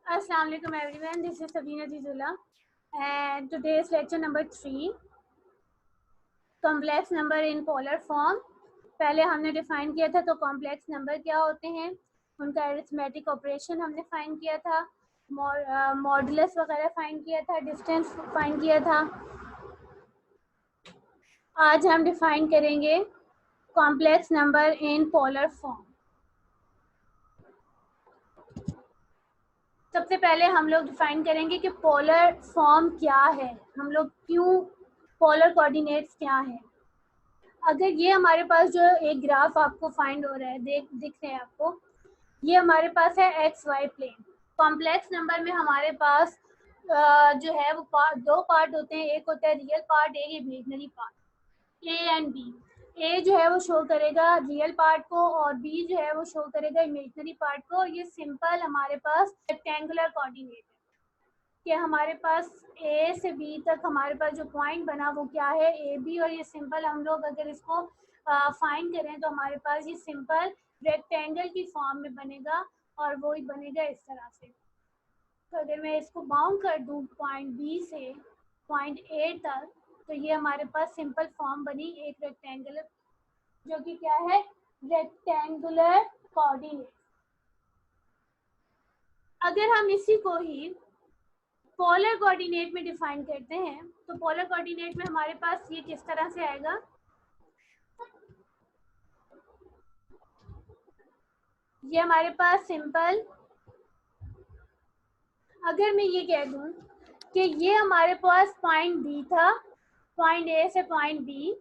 Assalamualaikum everyone, this is Sabina Jizula and today's lecture number 3 complex number in polar form. पहले हमने define किया था तो complex number क्या होते हैं, उनका अरिथमेटिक ऑपरेशन हमने फाइन किया था, मॉडुलस वगैरह फाइन किया था, डिस्टेंस फाइन किया था। आज हम डिफाइन करेंगे complex number in polar form. सबसे पहले हम लोग डिफाइन करेंगे कि पोलर फॉर्म क्या है, हम लोग क्यों पोलर कोऑर्डिनेट्स क्या है। अगर ये हमारे पास जो एक ग्राफ आपको फाइंड हो रहा है, दिख रहे हैं आपको, ये हमारे पास है X Y plane. Complex number में हमारे पास जो है वो दो पार्ट होते हैं, एक होता है रियल पार्ट, एक imaginary part, A and B. A जो है वो शो करेगा रियल पार्ट को और बी जो है वो शो करेगा इमेजिनरी पार्ट को। ये सिंपल हमारे पास रेक्टेंगुलर कोऑर्डिनेट है कि हमारे पास ए से बी तक हमारे पास जो पॉइंट बना वो क्या है, ए बी। और ये सिंपल हम लोग अगर इसको फाइंड करें तो हमारे पास ये सिंपल रेक्टेंगल की फॉर्म में बनेगा और वो ही बनेगा इस तरह से। तो अगर मैं इसको बाउंड कर दूं पॉइंट बी से पॉइंट ए तक तो ये हमारे पास सिंपल फॉर्म बनी एक रेक्टेंगुलर, जो कि क्या है, रेक्टेंगुलर कोऑर्डिनेट। अगर हम इसी को ही पोलर कोऑर्डिनेट में डिफाइन करते हैं तो पोलर कोऑर्डिनेट में हमारे पास ये किस तरह से आएगा, ये हमारे पास सिंपल, अगर मैं ये कह दूं कि ये हमारे पास पॉइंट बी था, पॉइंट ए से पॉइंट बी,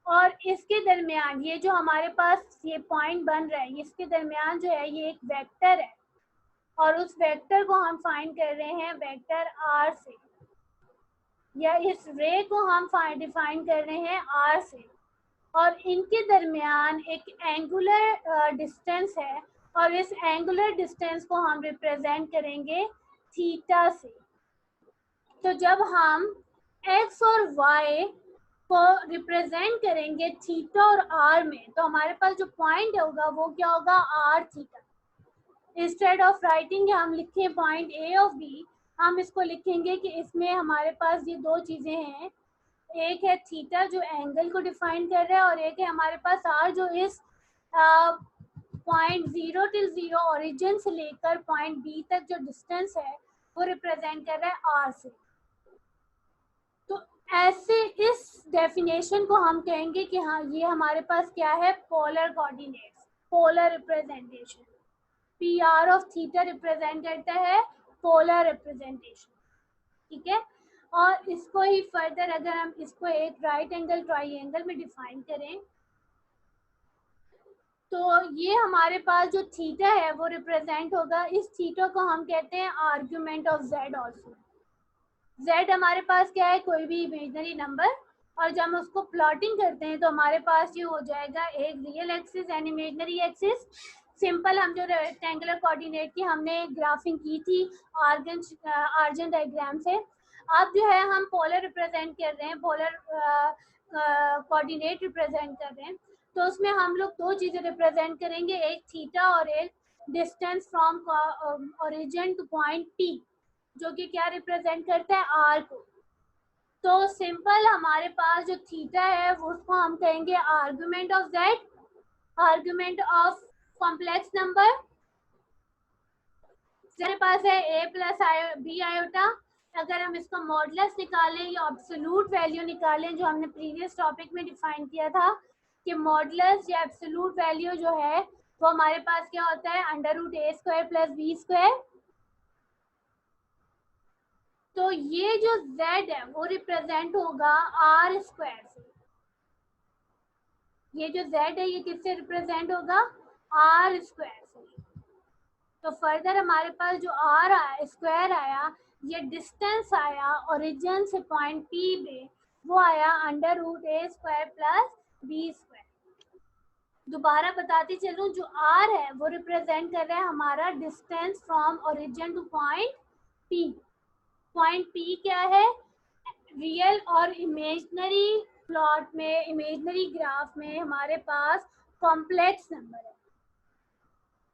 और इसके दरमियान ये जो हमारे पास ये पॉइंट बन रहा है, इसके दरमियान जो है ये एक वेक्टर है और उस वेक्टर को हम फाइंड कर रहे हैं वेक्टर आर से, या इस रे को हम डिफाइन कर रहे हैं आर से, और इनके दरमियान एक एंगुलर डिस्टेंस है और इस एंगुलर डिस्टेंस को हम रिप्रेजेंट करेंगे थीटा से। तो जब हम x और y को रिप्रेजेंट करेंगे थीटा और r में तो हमारे पास जो पॉइंट होगा वो क्या होगा, r theta. Instead of writing हम लिखें पॉइंट a ऑफ b, हम इसको लिखेंगे कि इसमें हमारे पास ये दो चीजें हैं, एक है थीटा जो एंगल को डिफाइन कर रहा है और एक है हमारे पास r जो इस पॉइंट 0 till 0 ओरिजिन से लेकर पॉइंट b तक जो डिस्टेंस है वो रिप्रेजेंट कर रहा है r से। तो ऐसे इस डेफिनेशन को हम कहेंगे कि हाँ ये हमारे पास क्या है, polar coordinates, polar representation. P R of theta represent करता है पोलर रिप्रेजेंटेशन, ठीक है। और इसको ही फर्दर अगर हम इसको एक राइट एंगल ट्राइंगल में डिफाइन करें तो ये हमारे पास जो थीटा है वो रिप्रेजेंट होगा, इस थीटा को हम कहते हैं argument of Z also. Z हमारे पास क्या है, कोई भी इमेजिनरी नंबर, और जब हम उसको प्लॉटिंग करते हैं तो हमारे पास ये हो जाएगा एक real axis and imaginary axis. Simple हम जो रेक्टेंगुलर कोऑर्डिनेट की हमने ग्राफिंग की थी आर्गन डायग्राम से, अब जो है हम पोलर रिप्रेजेंट कर रहे हैं, पोलर कोऑर्डिनेट रिप्रेजेंट कर रहे हैं। तो उसमें हम लोग दो चीजें रिप्रेजेंट करेंगे, एक थीटा और एक distance from origin two point P, जो कि क्या रिप्रेजेंट करता है, आर को। तो सिंपल हमारे पास जो थीटा है वो उसको हम कहेंगे argument of Z, argument of complex number. हमारे पास है a प्लस बी आयोटा। अगर हम इसका मॉडुलस निकालें या एब्सोल्यूट वैल्यू निकालें, जो हमने प्रीवियस टॉपिक में डिफाइन किया था कि मॉडुलस या एब्सोल्यूट वैल्यू जो है वो हमारे पास क्या होता है, अंडर रूट ए स्क्वायर प्लस बी स्क्वायर। तो ये जो z है वो रिप्रेजेंट होगा r स्क्वायर से, ये जो z है ये किससे रिप्रेजेंट होगा, r स्क्वायर से। तो फर्दर हमारे पास जो r आया स्क्वायर आया, ये डिस्टेंस आया ओरिजिन से पॉइंट p पे, वो आया अंडर रूट ए स्क्वायर प्लस बी स्क्वायर। दोबारा बताती चलूं, जो r है वो रिप्रेजेंट कर रहा है हमारा distance from origin two point p। Point P क्या है, रियल और इमेजिनरी प्लॉट में, इमेजिनरी ग्राफ में हमारे पास कॉम्प्लेक्स नंबर है।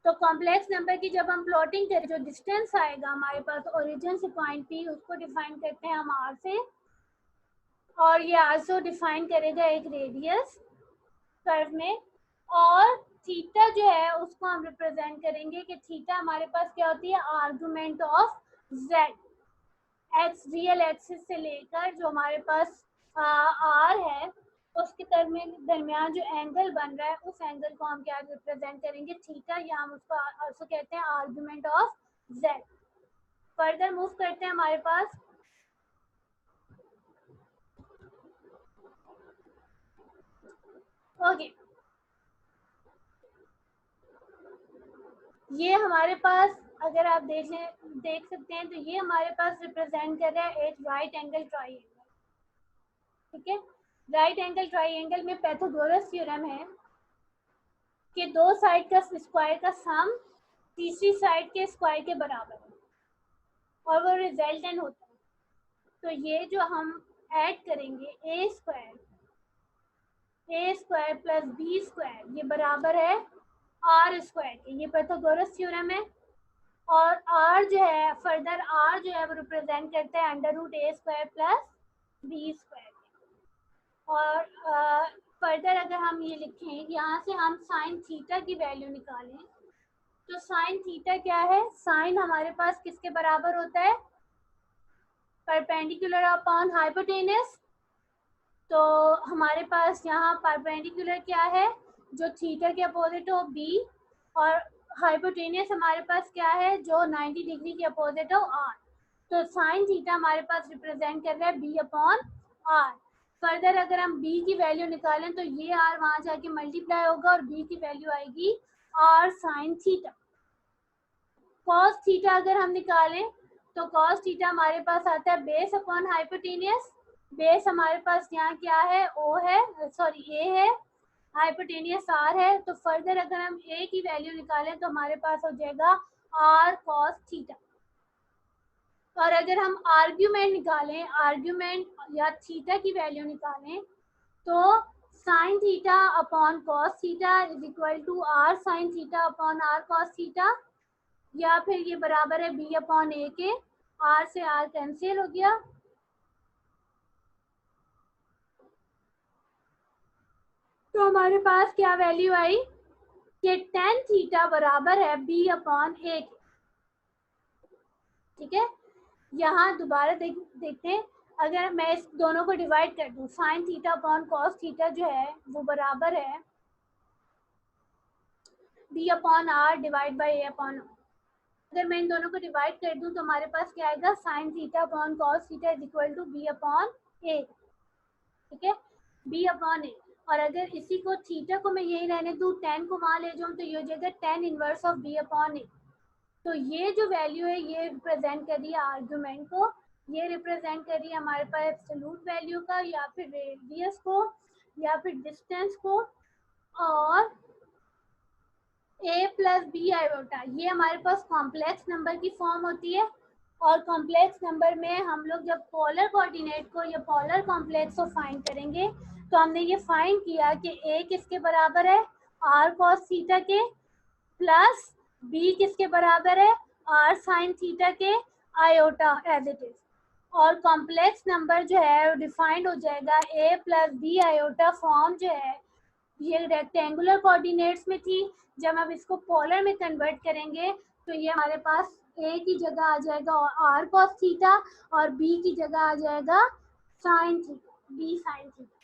तो कॉम्प्लेक्स नंबर की जब हम प्लॉटिंग करें, जो डिस्टेंस आएगा हमारे पास ओरिजिन से पॉइंट पी, उसको डिफाइन करते हैं हम आर से, और ये आल्सो डिफाइन करेगा एक रेडियस कर्व में। और थीटा जो है उसको हम रिप्रेजेंट करेंगे कि थीटा हमारे पास क्या होती है, argument of Z, x real axis से लेकर जो हमारे पास आर है उसके दरमियान जो एंगल बन रहा है, उस एंगल को हम क्या रिप्रेजेंट करेंगे, थीटा, या हम उसको आल्सो कहते हैं argument of Z. Further move करते हैं हमारे पास, ओके ये हमारे पास अगर आप देख सकते हैं तो ये हमारे पास रिप्रेजेंट कर रहा है एक राइट एंगल ट्राइंगल। ठीक है, राइट एंगल ट्राइंगल में पाइथागोरस थ्योरम है कि दो साइड का स्क्वायर का सम तीसरी साइड के स्क्वायर के बराबर है और वो रिजल्टेंट होता है। तो ये जो हम ऐड करेंगे ए स्क्वायर प्लस बी स्क्वायर, ये बराबर है आर स्क्वायर के, ये पाइथागोरस थ्योरम है। और आर जो है, फर्दर आर जो है वो रिप्रेजेंट करता है अंडर रूट ए स्क्वायर प्लस बी स्क्वायर। और फर्दर अगर हम ये लिखें, यहाँ से हम साइन थीटा की वैल्यू निकालें, तो साइन थीटा क्या है, साइन हमारे पास किसके बराबर होता है, परपेंडिकुलर अपॉन हाइपोटेनस। तो हमारे पास यहाँ परपेंडिकुलर क्या है, जो थीटा के अपोजिट हो बी, और हाइपोटेनियस हमारे पास क्या है, जो 90 डिग्री के अपोजिट हो आर। तो साइन थीटा हमारे पास रिप्रेजेंट कर रहा है बी अपॉन आर। फर्दर अगर हम बी की वैल्यू निकालें तो ये आर वहां जाके मल्टीप्लाई होगा और बी की वैल्यू आएगी R sine theta. Cos theta अगर हम निकालें तो कॉस थीटा हमारे पास आता है बेस अपॉन हाइपोटेनियस। बेस हमारे पास यहाँ क्या है, ओ है, सॉरी ए है, हाइपोटेनियस आर है। तो फर्दर अगर हम ए की वैल्यू निकालें तो हमारे पास हो जाएगा आर कॉस थीटा। और अगर हम आर्ग्यूमेंट निकालें, आर्ग्यूमेंट या थीटा की वैल्यू निकालें, तो sine theta upon cos theta is equal to R sine theta upon R cos theta, या फिर ये बराबर है बी अपॉन ए के, आर से आर कैंसिल हो गया। तो हमारे पास क्या वैल्यू आई कि टेन थीटा बराबर है बी अपॉन ए के। ठीक है, यहाँ दोबारा देखते हैं, अगर मैं इस दोनों को डिवाइड कर दूं, sine theta upon cos theta जो है वो बराबर है B upon R divide by A upon. अगर मैं इन दोनों को डिवाइड कर दूं तो हमारे पास क्या आएगा, sine theta upon cos theta is equal to B upon A. ठीक है, बी अपॉन ए। और अगर इसी को थीटा को मैं यही रहने दूं, टेन को वहां ले जाऊं, तो ये हो जाएगा tan inverse of B upon A. तो ये जो वैल्यू है ये रिप्रेजेंट कर रही है आर्गुमेंट को, ये रिप्रेजेंट कर रही है हमारे पास एब्सोल्यूट वैल्यू का, या फिर रेडियस को, या फिर डिस्टेंस को। और ए प्लस बी आयोटा ये हमारे पास कॉम्प्लेक्स नंबर की फॉर्म होती है। और कॉम्प्लेक्स नंबर में हम लोग जब पोलर कोऑर्डिनेट को या पोलर कॉम्प्लेक्स को फाइंड करेंगे, तो हमने ये फाइंड किया कि ए किसके बराबर है, आर कॉस थीटा के, प्लस बी किसके बराबर है, आर साइन थीटा के, आयोटा एज इट इज। और कॉम्प्लेक्स नंबर जो है डिफाइंड हो जाएगा ए प्लस बी आयोटा फॉर्म जो है ये रेक्टेंगुलर कोऑर्डिनेट्स में थी। जब हम इसको पोलर में कन्वर्ट करेंगे तो ये हमारे पास ए की जगह आ जाएगा आर कॉस थीटा, और बी की जगह आ जाएगा sine theta, B sine theta,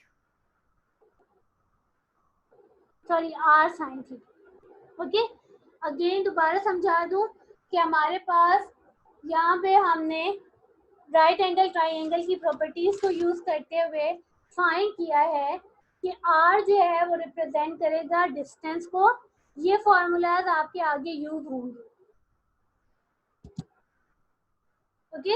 sorry R sine theta. Okay, again दोबारा समझा दूं कि हमारे पास यहाँ पे हमने राइट एंगल ट्राइंगल की प्रॉपर्टीज को यूज करते हुए फाइंड किया है कि आर जो है वो रिप्रेजेंट करेगा डिस्टेंस को। ये फॉर्मूलाज आपके आगे यूज होंगे। ओके,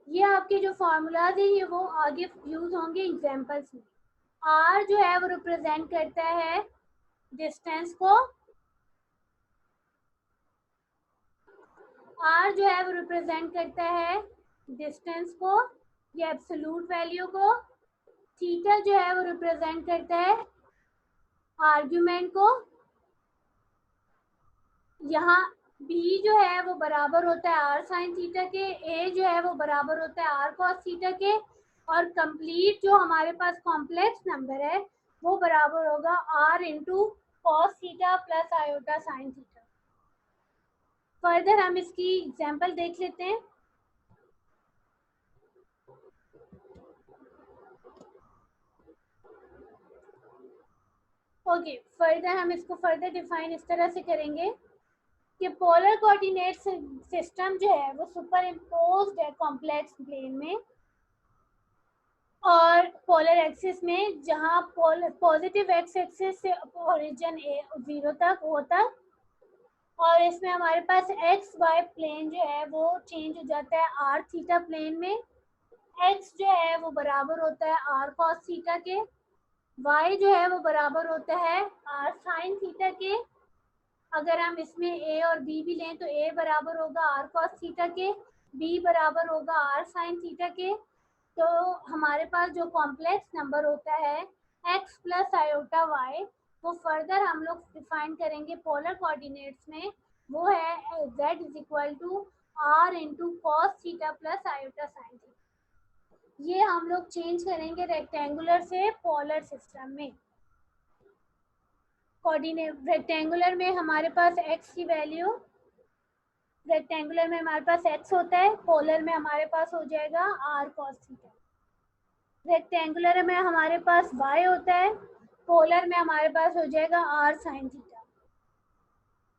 ये आपके जो फॉर्मूलाज है ये वो आगे यूज होंगे एग्जांपल्स में। आर जो है वो रिप्रेजेंट करता है डिस्टेंस को, आर जो है वो रिप्रेजेंट करता है डिस्टेंस को, ये एब्सोल्यूट वैल्यू को, थीटा जो है वो रिप्रेजेंट करता है आर्ग्यूमेंट को, यहाँ बी जो है वो बराबर होता है आर साइन थीटा के, ए जो है वो बराबर होता है आर कॉस थीटा के, और कंप्लीट जो हमारे पास कॉम्प्लेक्स नंबर है वो बराबर होगा R into cos theta plus iota sine theta. Further हम इसकी एग्जांपल देख लेते हैं। ओके, फर्दर हम इसको फर्दर डिफाइन इस तरह से करेंगे कि पोलर कोऑर्डिनेट सिस्टम जो है वो सुपर इम्पोज्ड है कॉम्प्लेक्स प्लेन में और पोलर एक्सिस में, जहाँ पॉजिटिव एक्स एक्सिस से ओरिजिन ए 0 तक ओ तक, और इसमें हमारे पास एक्स वाई प्लेन जो है वो चेंज हो जाता है आर थीटा प्लेन में। एक्स जो है वो बराबर होता है आर कॉस थीटा के, वाई जो है वो बराबर होता है आर साइन थीटा के। अगर हम इसमें ए और बी भी लें तो ए बराबर होगा आर कॉस थीटा के, बी बराबर होगा आर साइन थीटा के। तो हमारे पास जो कॉम्प्लेक्स नंबर होता है x प्लस आयोटा y, वो फर्दर हम लोग डिफाइन करेंगे पोलर कोऑर्डिनेट्स में, वो है z is equal to R into cos theta plus iota sine theta. ये हम लोग चेंज करेंगे रेक्टेंगुलर से पोलर सिस्टम में। कोऑर्डिनेट रेक्टेंगुलर में हमारे पास x की वैल्यू, रेक्टेंगुलर में हमारे पास x होता है, पोलर में हमारे पास हो जाएगा r cos थीटा। रेक्टेंगुलर में हमारे पास y होता है, पोलर में हमारे पास हो जाएगा r sin थीटा।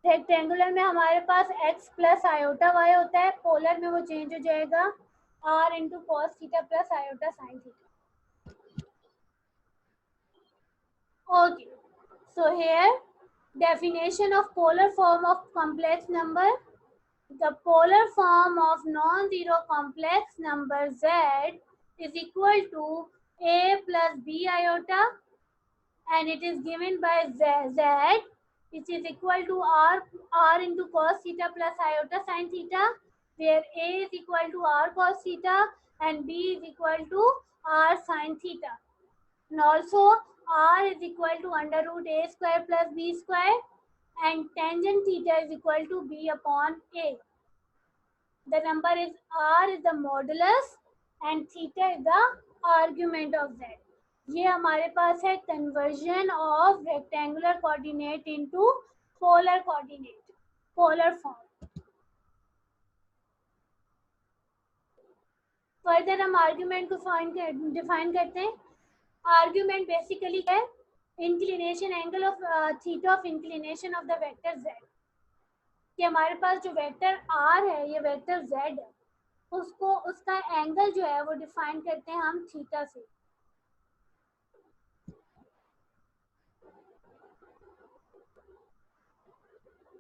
रेक्टेंगुलर में हमारे पास x प्लस आयोटा y होता है, पोलर में वो चेंज हो जाएगा r into cos theta plus iota sine theta. Okay, so here definition of polar form of complex number. The polar form of non-zero complex number z is equal to a plus b iota, and it is given by z which is equal to r into cos theta plus iota sin theta, where a is equal to r cos theta and b is equal to r sin theta, and also r is equal to under root a square plus b square, and tangent theta is equal to b upon a. The number is r is the modulus and theta is the argument of z. ये हमारे पास है conversion of rectangular coordinate into polar coordinate, polar form. Further हम argument को define करते हैं। Argument basically है inclination angle of theta of inclination of the vector z, कि हमारे पास जो वेक्टर r है, ये वेक्टर z है, उसको उसका एंगल जो है वो डिफाइन करते हैं हम थीटा से।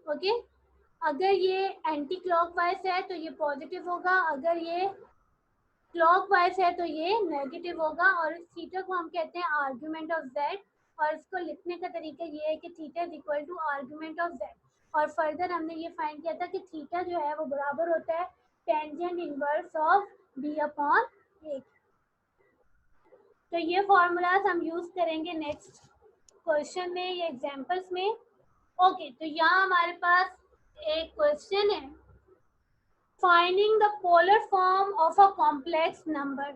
ओके, अगर ये एंटी क्लॉकवाइज है तो ये पॉजिटिव होगा, अगर ये क्लॉकवाइज है तो ये नेगेटिव होगा, और इस थीटा को हम कहते हैं आर्ग्यूमेंट ऑफ z, और इसको लिखने का तरीका ये है कि theta is equal to argument of z। और फर्दर हमने ये फाइंड किया था कि थीटा जो है वो बराबर होता है tangent inverse of b upon a। तो ये फॉर्मूलाज हम यूज करेंगे नेक्स्ट क्वेश्चन में, ये एग्जांपल्स में। ओके, तो यहाँ हमारे पास एक क्वेश्चन है, finding the polar form of a complex number.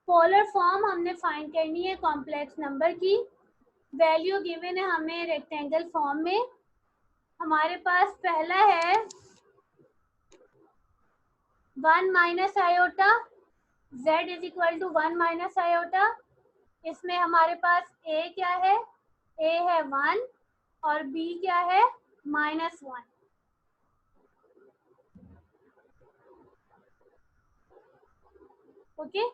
Polar form हमने फाइंड करनी है कॉम्प्लेक्स नंबर की, वैल्यू गिवन है हमें रेक्टेंगल फॉर्म में। हमारे पास पहला है 1 minus iota, z is equal to 1 minus iota. इसमें हमारे पास a क्या है, a है 1 और b क्या है -1। ओके,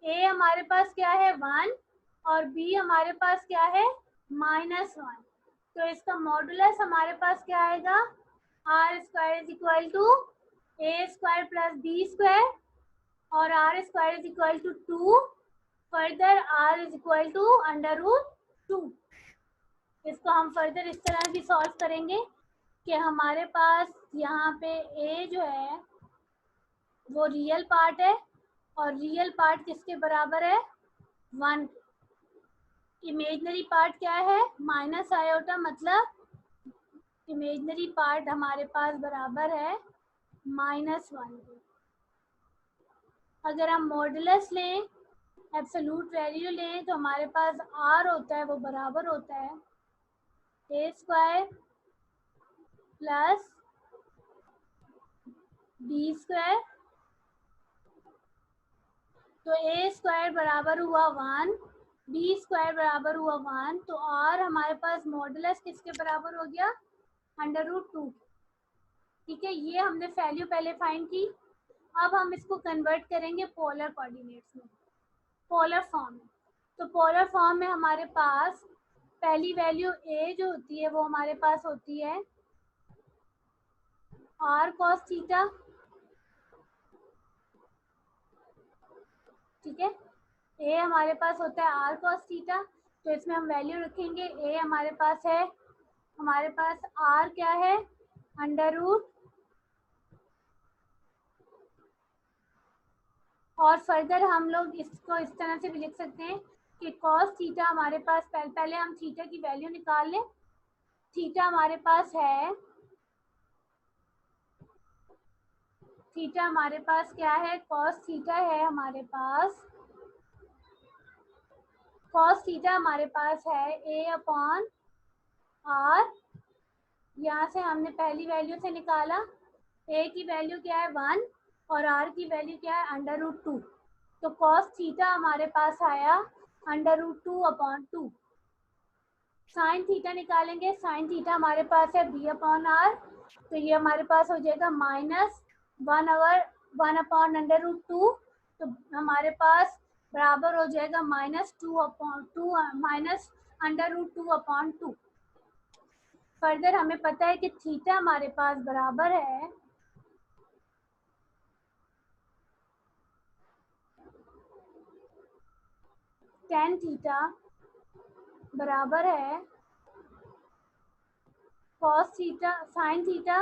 a हमारे पास क्या है 1 और b हमारे पास क्या है -1। तो इसका मॉडुलस हमारे पास क्या आएगा, R square is equal to A square plus B square, और R square is equal to 2, further R is equal to under root 2। इसको हम फर्दर इस तरह भी सॉल्व करेंगे कि हमारे पास यहाँ पे a जो है वो रियल पार्ट है, और रियल पार्ट किसके बराबर है 1। इमेजनरी पार्ट क्या है? माइनस आयोटा, मतलब इमेजनरी पार्ट हमारे पास बराबर है -1। अगर हम मॉडुलस लें, एब्सोल्यूट वैल्यू लें, तो हमारे पास r होता है वो बराबर होता है a² प्लस b²। तो a² बराबर हुआ 1, b² बराबर हुआ 1, तो r हमारे पास मॉडुलस किसके बराबर हो गया? √2। ठीक है, ये हमने वैल्यू पहले फाइंड की। अब हम इसको कन्वर्ट करेंगे पोलर कोऑर्डिनेट्स में, पोलर फॉर्म में। तो पोलर फॉर्म में हमारे पास पहली वैल्यू a जो होती है वो हमारे पास होती है r cos थीटा। ठीक है, a हमारे पास होता है r cos थीटा, तो इसमें हम वैल्यू रखेंगे। a हमारे पास है, हमारे पास r क्या है? √ और फर्दर हम लोग इसको इस तरह से भी लिख सकते हैं कि cos थीटा हमारे पास पहले हम थीटा की वैल्यू निकाल लें। थीटा हमारे पास है, थीटा हमारे पास क्या है? cos थीटा है हमारे पास, cos थीटा हमारे पास है a/r। यहाँ से हमने पहली वैल्यू से निकाला, a की वैल्यू क्या है? 1 और r की वैल्यू क्या है? √2। तो cos थीटा हमारे पास आया √2/2। साइन थीटा निकालेंगे, साइन थीटा हमारे पास है b/r, तो ये हमारे पास हो जाएगा -1/√2। तो हमारे पास बराबर हो जाएगा -2/2 फर्दर हमें पता है कि थीटा हमारे पास बराबर है tan थीटा बराबर है cos थीटा sin थीटा।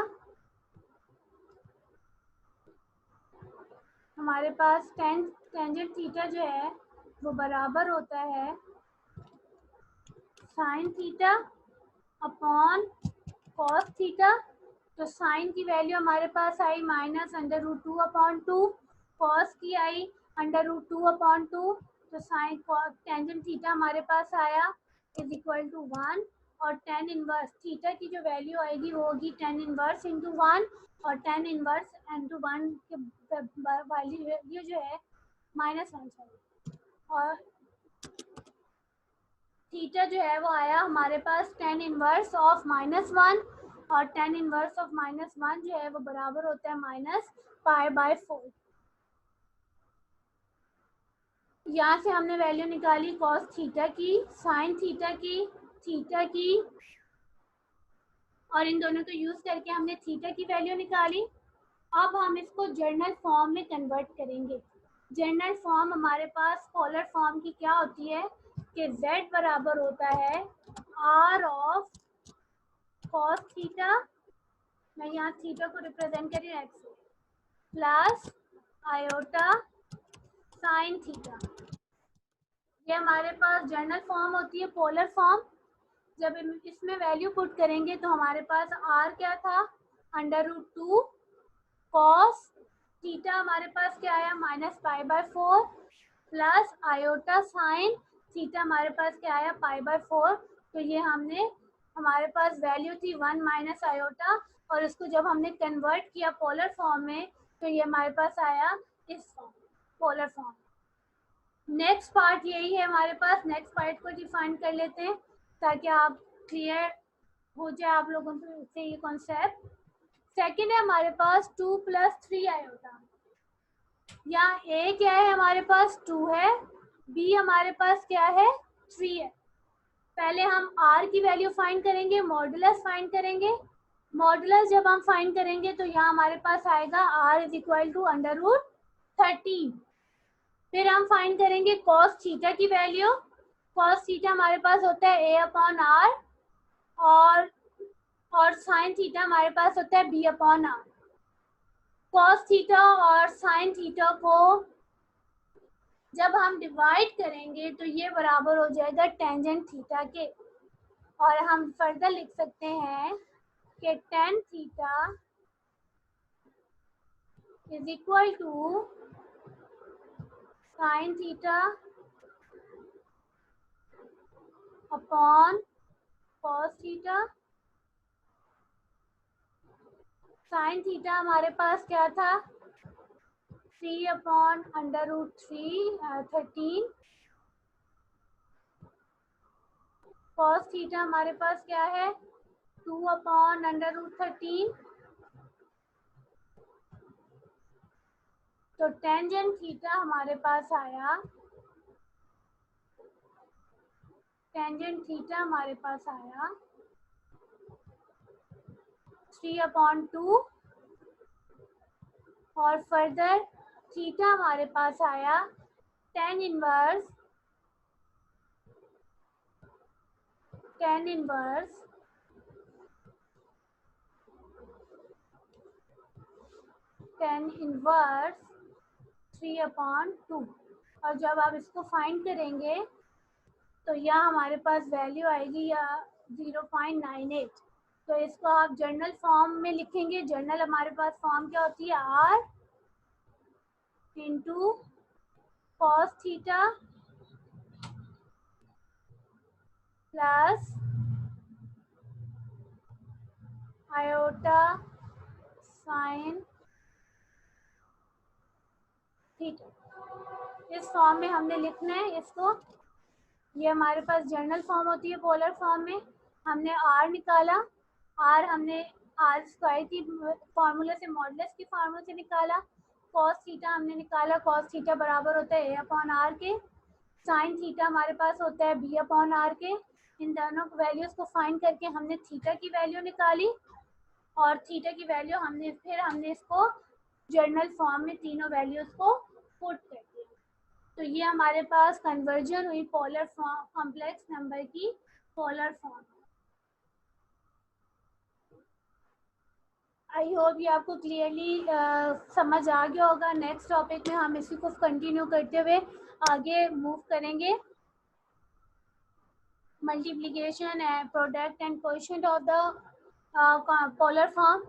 हमारे पास टेंजेंट थीटा जो है वो बराबर होता है sin theta upon cos theta. तो साइन की वैल्यू हमारे पास आई -√2/2, cos की आई √2/2। तो साइन टेंजेंट थीटा हमारे पास आया =1, और tan इनवर्स थीटा की जो वैल्यू आएगी वो होगी tan इनवर्स × 1, और tan इनवर्स × 1 के वैल्यू जो है -1। और थीटा जो है वो आया हमारे पास tan इनवर्स ऑफ -1, और tan इनवर्स ऑफ -1 जो है वो बराबर होता है -π/4। यहाँ से हमने वैल्यू निकाली cos थीटा की, sin थीटा की, और इन दोनों को यूज करके हमने थीटा की वैल्यू निकाली। अब हम इसको जर्नल फॉर्म में कन्वर्ट करेंगे। जर्नल फॉर्म हमारे पास पोलर फॉर्म की क्या होती है कि z बराबर होता है r ऑफ cos थीटा, मैं यहाँ थीटा को रिप्रेजेंट कर रही हूँ x, plus iota sine theta. ये हमारे पास जर्नल फॉर्म होती है, पोलर फॉर्म। जब इसमें वैल्यू पुट करेंगे तो हमारे पास r क्या था? √2 cos थीटा हमारे पास क्या आया? -π/4 प्लस आयोटा साइन थीटा हमारे पास क्या आया? π/4। तो ये हमने, हमारे पास वैल्यू थी 1 माइनस आयोटा, और इसको जब हमने कन्वर्ट किया पोलर फॉर्म में तो ये हमारे पास आया इस form, polar form. Next part यही है हमारे पास। नेक्स्ट पार्ट को डिफाइन कर लेते हैं ताकि आप क्लियर हो जाए आप लोगों से ये कॉन्सेप्ट। सेकेंड है हमारे पास 2 + 3 आयोटा। यहाँ a क्या है? हमारे पास 2 है, b हमारे पास क्या है? 3 है। पहले हम r की वैल्यू फाइंड करेंगे, मॉडुलस फाइंड करेंगे। मॉडुलस जब हम फाइंड करेंगे तो यहाँ हमारे पास आएगा r = √13। फिर हम फाइंड करेंगे cos थीटा की वैल्यू। cos थीटा हमारे पास होता है a/r, और sin थीटा हमारे पास होता है b/r। cos थीटा और sin थीटा को जब हम डिवाइड करेंगे तो ये बराबर हो जाएगा टेंजेंट थीटा के, और हम फर्दर लिख सकते हैं कि tan theta is equal to sine theta upon cos theta. Sine theta हमारे पास क्या था, 3/√3 13। कॉस थीटा हमारे पास क्या है, 2/√13। तो टेंजेंट थीटा हमारे पास आया, टेंजेंट थीटा हमारे पास आया 3/2, और फर्दर थीटा हमारे पास आया tan इनवर्स 3/2। और जब आप इसको फाइंड करेंगे तो यहाँ हमारे पास वैल्यू आएगी या 0.98। तो इसको आप जर्नल फॉर्म में लिखेंगे। जर्नल हमारे पास फॉर्म क्या होती है, r into cos theta plus iota sine theta. इस फॉर्म में हमने लिखना है इसको। ये हमारे पास जर्नल फॉर्म होती है। पोलर फॉर्म में हमने r निकाला, r हमने आर स्क्वायर की फार्मूला से, मॉडुलस की फार्मूला से निकाला। कॉस थीटा हमने निकाला, कॉस थीटा बराबर होता है a/r के। साइन थीटा हमारे पास होता है b/r के। इन दोनों वैल्यूज को फाइंड करके हमने थीटा की वैल्यू निकाली, और थीटा की वैल्यू हमने इसको जर्नल फॉर्म में तीनों वैल्यूज को पुट कर दिया। तो ये हमारे पास कन्वर्जन हुई पोलर फॉर्म, कॉम्प्लेक्स नंबर की पोलर फॉर्म। आई होप ये आपको क्लियरली समझ आ गया होगा। नेक्स्ट टॉपिक में हम इसी को कंटिन्यू करते हुए आगे मूव करेंगे। Multiplication and product and coefficient of the polar form.